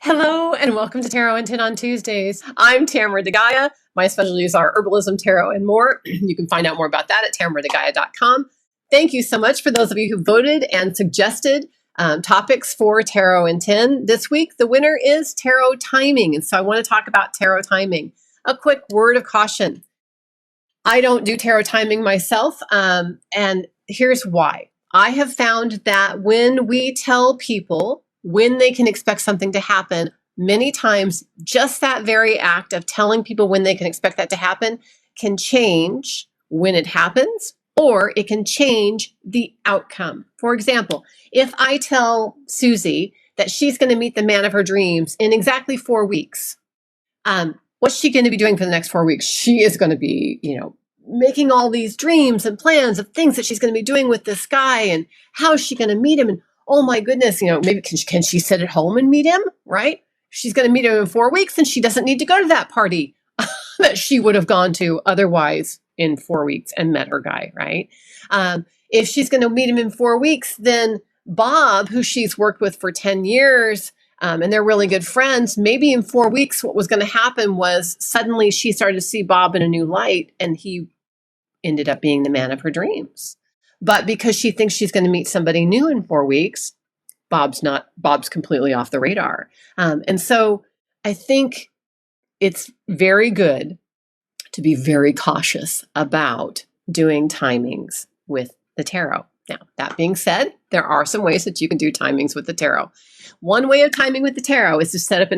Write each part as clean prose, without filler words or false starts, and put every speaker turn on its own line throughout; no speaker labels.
Hello and welcome to Tarot and Tin on Tuesdays. I'm Tamara DeGaia. My specialties are herbalism, tarot, and more. You can find out more about that at tamaradegaia.com. Thank you so much for those of you who voted and suggested topics for Tarot and Tin. This week, the winner is tarot timing. And so I want to talk about tarot timing. A quick word of caution. I don't do tarot timing myself, and here's why. I have found that when we tell people when they can expect something to happen, many times just that very act of telling people when they can expect that to happen can change when it happens, or it can change the outcome. For example, if I tell Susie that she's going to meet the man of her dreams in exactly 4 weeks, what's she going to be doing for the next 4 weeks? She is going to be, making all these dreams and plans of things that she's going to be doing with this guy, and how is she going to meet him? And oh my goodness, maybe can she sit at home and meet him, right? She's going to meet him in 4 weeks and she doesn't need to go to that party that she would have gone to otherwise in 4 weeks and met her guy, right? If she's going to meet him in 4 weeks, then Bob, who she's worked with for 10 years, and they're really good friends, maybe in 4 weeks, what was going to happen was suddenly she started to see Bob in a new light and he ended up being the man of her dreams. But because she thinks she's going to meet somebody new in 4 weeks, Bob's completely off the radar. And so I think it's very good to be very cautious about doing timings with the tarot. Now, that being said, there are some ways that you can do timings with the tarot. One way of timing with the tarot is to set up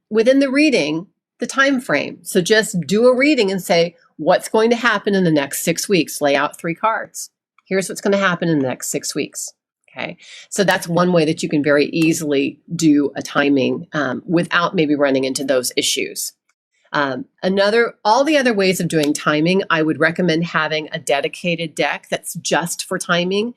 within the reading the time frame. So just do a reading and say, what's going to happen in the next 6 weeks? Lay out 3 cards. Here's what's going to happen in the next 6 weeks. Okay. So that's one way that you can very easily do a timing without maybe running into those issues. All the other ways of doing timing, I would recommend having a dedicated deck that's just for timing.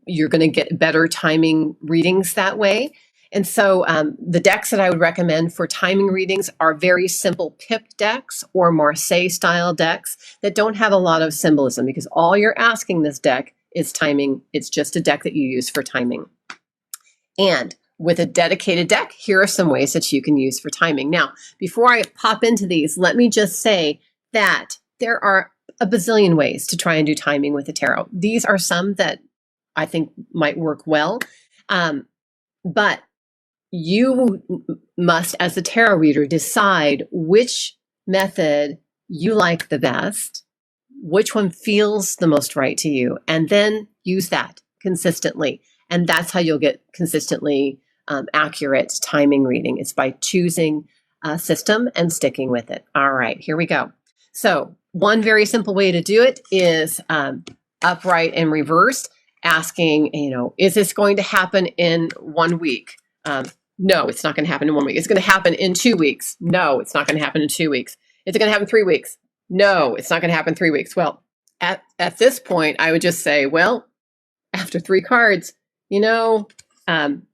You're going to get better timing readings that way. And so the decks that I would recommend for timing readings are very simple pip decks or Marseille style decks that don't have a lot of symbolism, because all you're asking this deck is timing. It's just a deck that you use for timing. And with a dedicated deck, here are some ways that you can use for timing. Now, before I pop into these, let me just say that there are a bazillion ways to try and do timing with the tarot. These are some that I think might work well, but you must, as a tarot reader, decide which method you like the best, which one feels the most right to you, and then use that consistently. And that's how you'll get consistently accurate timing reading. It's by choosing a system and sticking with it. All right, here we go. So one very simple way to do it is upright and reversed, asking, is this going to happen in 1 week? No, it's not going to happen in 1 week. It's going to happen in 2 weeks. No, it's not going to happen in 2 weeks. Is it going to happen in 3 weeks? No, it's not going to happen in 3 weeks. Well, at this point, I would just say, well, after 3 cards,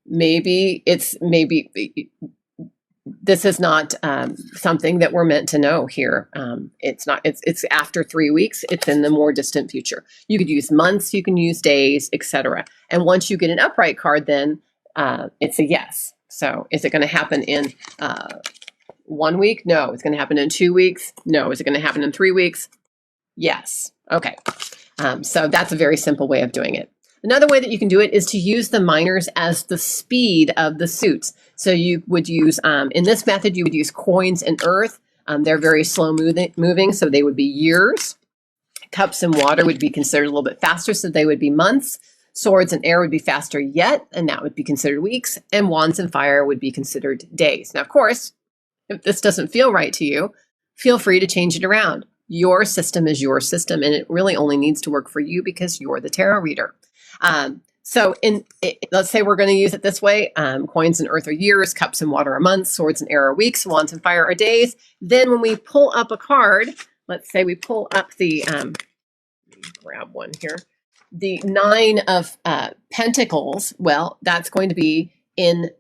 maybe this is not something that we're meant to know here. It's not. It's after 3 weeks. It's in the more distant future. You could use months. You can use days, etc. And once you get an upright card, then it's a yes. So is it going to happen in 1 week? No. It's going to happen in 2 weeks? No. Is it going to happen in 3 weeks? Yes. Okay. So that's a very simple way of doing it. Another way that you can do it is to use the minors as the speed of the suits. So you would use, in this method, you would use coins and earth. They're very slow moving, so they would be years. Cups and water would be considered a little bit faster, so they would be months. Swords and air would be faster yet, and that would be considered weeks. And wands and fire would be considered days. Now, of course, if this doesn't feel right to you, feel free to change it around. Your system is your system, and it really only needs to work for you because you're the tarot reader. So let's say we're going to use it this way. Coins and earth are years, cups and water are months, swords and air are weeks, wands and fire are days. Then when we pull up a card, let's say we pull up the, let me grab one here, the 9 of Pentacles. Well, that's going to be in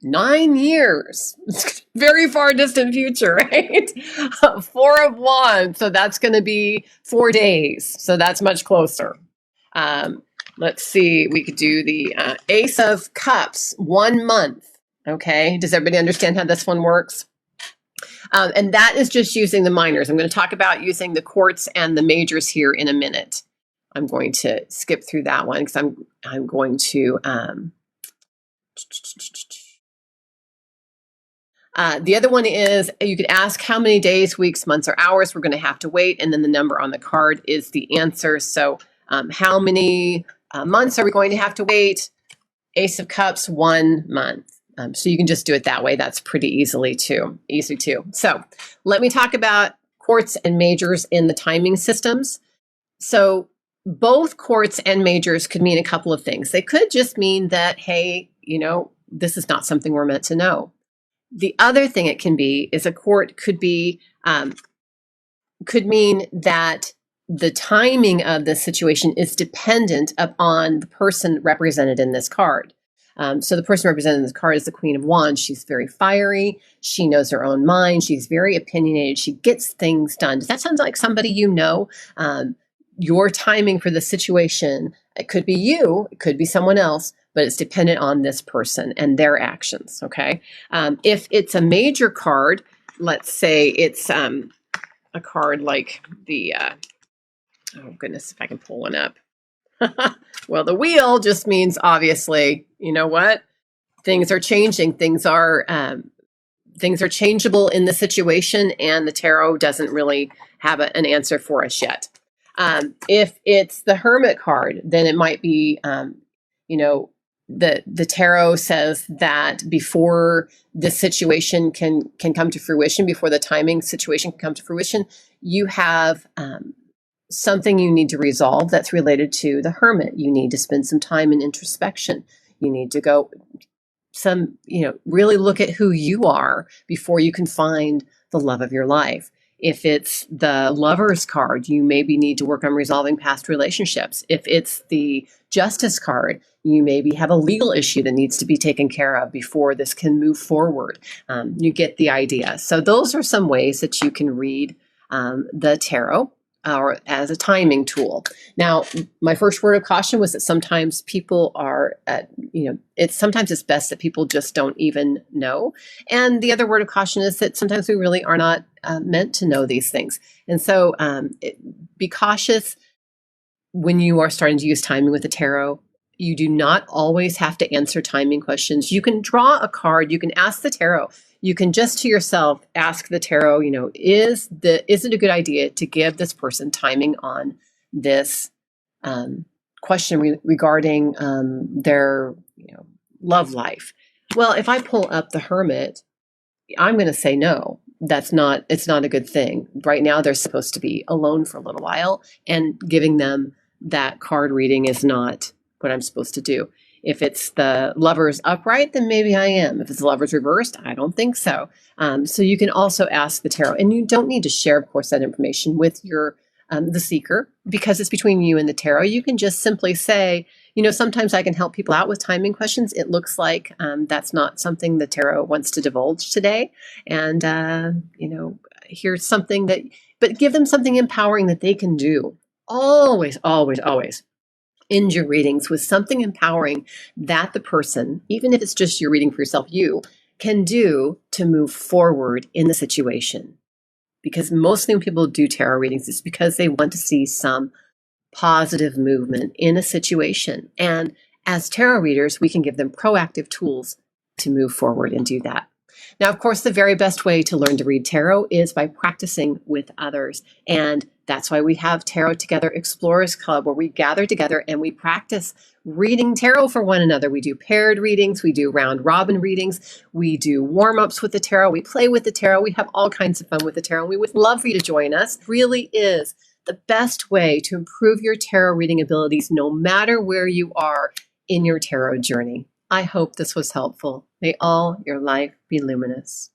9 years. Very far distant future, right? 4 of Wands. So that's going to be 4 days. So that's much closer. Let's see, we could do the Ace of Cups, 1 month. Okay, does everybody understand how this one works? And that is just using the minors. I'm going to talk about using the quartz and the majors here in a minute. I'm going to skip through that one because I'm going to the other one is you could ask how many days, weeks, months, or hours we're going to have to wait, and then the number on the card is the answer. So how many months are we going to have to wait? Ace of Cups, 1 month. So you can just do it that way. That's pretty easy too. So let me talk about quartz and majors in the timing systems. So both quartz and majors could mean a couple of things. They could just mean that, hey, this is not something we're meant to know. The other thing it can be is a quart could be could mean that the timing of the situation is dependent upon the person represented in this card. So the person represented in this card is the Queen of Wands. She's very fiery. She knows her own mind. She's very opinionated. She gets things done. Does that sound like somebody you know? Your timing for the situation, it could be you, it could be someone else, but it's dependent on this person and their actions, okay? If it's a major card, let's say it's a card like the, oh goodness, if I can pull one up. Well, the wheel just means, obviously, you know what? Things are changing. Things are changeable in the situation, and the tarot doesn't really have an answer for us yet. If it's the Hermit card, then it might be, the tarot says that before the situation can come to fruition, before the timing situation can come to fruition, you have something you need to resolve that's related to the Hermit. You need to spend some time in introspection. You need to go really look at who you are before you can find the love of your life. If it's the Lovers card, you maybe need to work on resolving past relationships. If it's the Justice card, you maybe have a legal issue that needs to be taken care of before this can move forward. You get the idea. So those are some ways that you can read the tarot or as a timing tool. Now, my first word of caution was that sometimes people are, sometimes it's best that people just don't even know. And the other word of caution is that sometimes we really are not meant to know these things. And so be cautious when you are starting to use timing with the tarot. You do not always have to answer timing questions. You can draw a card. You can ask the tarot. You can just to yourself ask the tarot, is it a good idea to give this person timing on this question regarding their love life? Well, if I pull up the Hermit, I'm going to say no. It's not a good thing. Right now, they're supposed to be alone for a little while, and giving them that card reading is not what I'm supposed to do. If it's the Lovers upright, then maybe I am. If it's the Lovers reversed, I don't think so. So you can also ask the tarot, and you don't need to share, of course, that information with the seeker, because it's between you and the tarot. You can just simply say, sometimes I can help people out with timing questions. It looks like that's not something the tarot wants to divulge today. And, here's something but give them something empowering that they can do. Always, always, always end your readings with something empowering that the person, even if it's just you're reading for yourself, you can do to move forward in the situation. Because mostly when people do tarot readings, it's because they want to see some positive movement in a situation. And as tarot readers, we can give them proactive tools to move forward and do that. Now, of course, the very best way to learn to read tarot is by practicing with others. And that's why we have Tarot Together Explorers Club, where we gather together and we practice reading tarot for one another. We do paired readings. We do round robin readings. We do warm-ups with the tarot. We play with the tarot. We have all kinds of fun with the tarot. We would love for you to join us. It really is the best way to improve your tarot reading abilities, no matter where you are in your tarot journey. I hope this was helpful. May all your life be luminous.